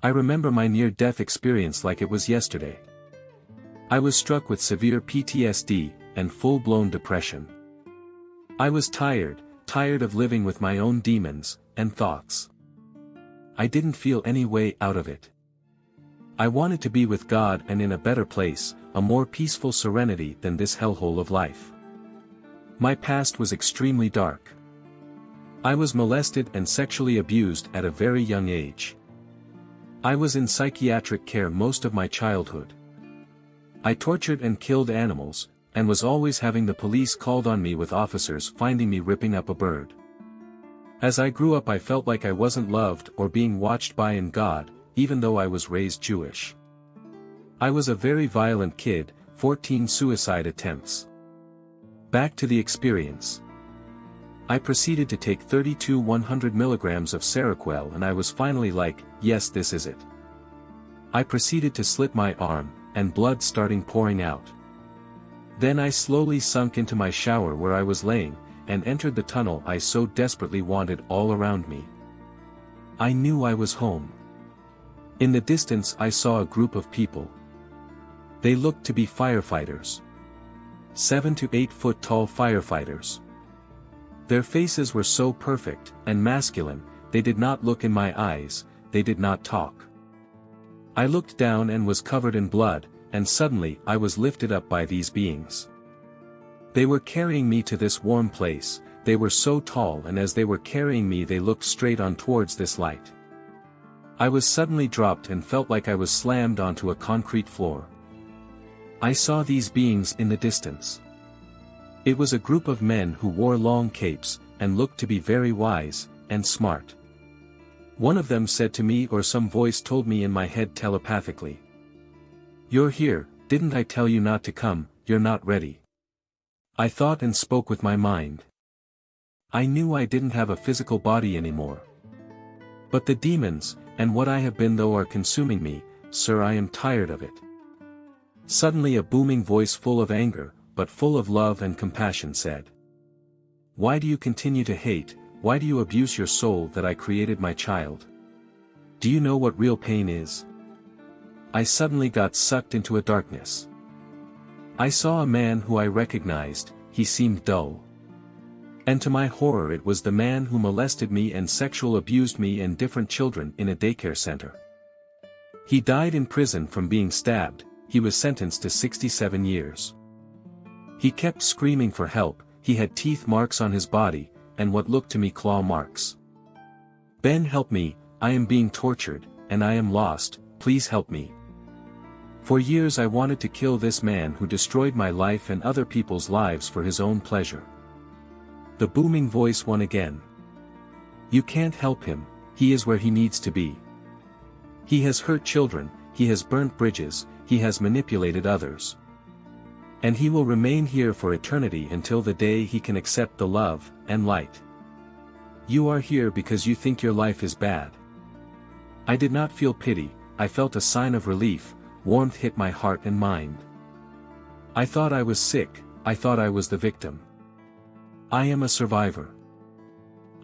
I remember my near-death experience like it was yesterday. I was struck with severe PTSD and full-blown depression. I was tired of living with my own demons and thoughts. I didn't feel any way out of it. I wanted to be with God and in a better place, a more peaceful serenity than this hellhole of life. My past was extremely dark. I was molested and sexually abused at a very young age. I was in psychiatric care most of my childhood. I tortured and killed animals, and was always having the police called on me with officers finding me ripping up a bird. As I grew up I felt like I wasn't loved or being watched by in God, even though I was raised Jewish. I was a very violent kid, 14 suicide attempts. Back to the experience. I proceeded to take 32 100 milligrams of Seroquel and I was finally like, yes, this is it. I proceeded to slit my arm, and blood starting pouring out. Then I slowly sunk into my shower where I was laying, and entered the tunnel I so desperately wanted all around me. I knew I was home. In the distance I saw a group of people. They looked to be firefighters. 7 to 8 foot tall firefighters. Their faces were so perfect and masculine, they did not look in my eyes, they did not talk. I looked down and was covered in blood, and suddenly I was lifted up by these beings. They were carrying me to this warm place, they were so tall and as they were carrying me they looked straight on towards this light. I was suddenly dropped and felt like I was slammed onto a concrete floor. I saw these beings in the distance. It was a group of men who wore long capes, and looked to be very wise, and smart. One of them said to me or some voice told me in my head telepathically. "You're here, didn't I tell you not to come, you're not ready." I thought and spoke with my mind. I knew I didn't have a physical body anymore. But the demons, and what I have been though are consuming me, sir, I am tired of it. Suddenly a booming voice full of anger, but full of love and compassion said, "Why do you continue to hate, why do you abuse your soul that I created my child? Do you know what real pain is?" I suddenly got sucked into a darkness. I saw a man who I recognized, he seemed dull. And to my horror it was the man who molested me and sexual abused me and different children in a daycare center. He died in prison from being stabbed, he was sentenced to 67 years. He kept screaming for help, he had teeth marks on his body, and what looked to me claw marks. "Ben, help me, I am being tortured, and I am lost, please help me." For years I wanted to kill this man who destroyed my life and other people's lives for his own pleasure. The booming voice won again. "You can't help him, he is where he needs to be. He has hurt children, he has burnt bridges, he has manipulated others. And he will remain here for eternity until the day he can accept the love and light. You are here because you think your life is bad." I did not feel pity, I felt a sign of relief, warmth hit my heart and mind. I thought I was sick, I thought I was the victim. I am a survivor.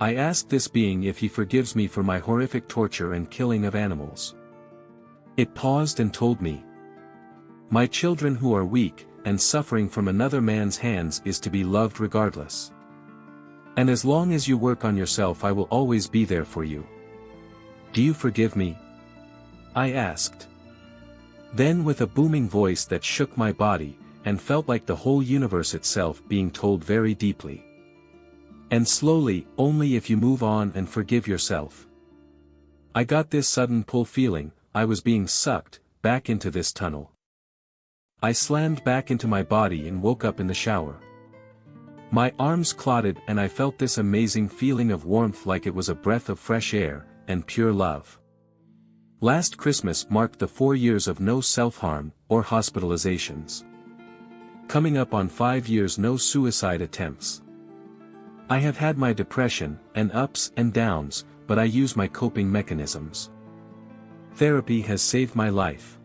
I asked this being if he forgives me for my horrific torture and killing of animals. It paused and told me, "My children who are weak, and suffering from another man's hands is to be loved regardless. And as long as you work on yourself I will always be there for you. Do you forgive me?" I asked. Then with a booming voice that shook my body, and felt like the whole universe itself being told very deeply. "And slowly, only if you move on and forgive yourself." I got this sudden pull feeling, I was being sucked back into this tunnel. I slammed back into my body and woke up in the shower. My arms clotted and I felt this amazing feeling of warmth like it was a breath of fresh air, and pure love. Last Christmas marked the 4 years of no self-harm, or hospitalizations. Coming up on 5 years no suicide attempts. I have had my depression, and ups and downs, but I use my coping mechanisms. Therapy has saved my life.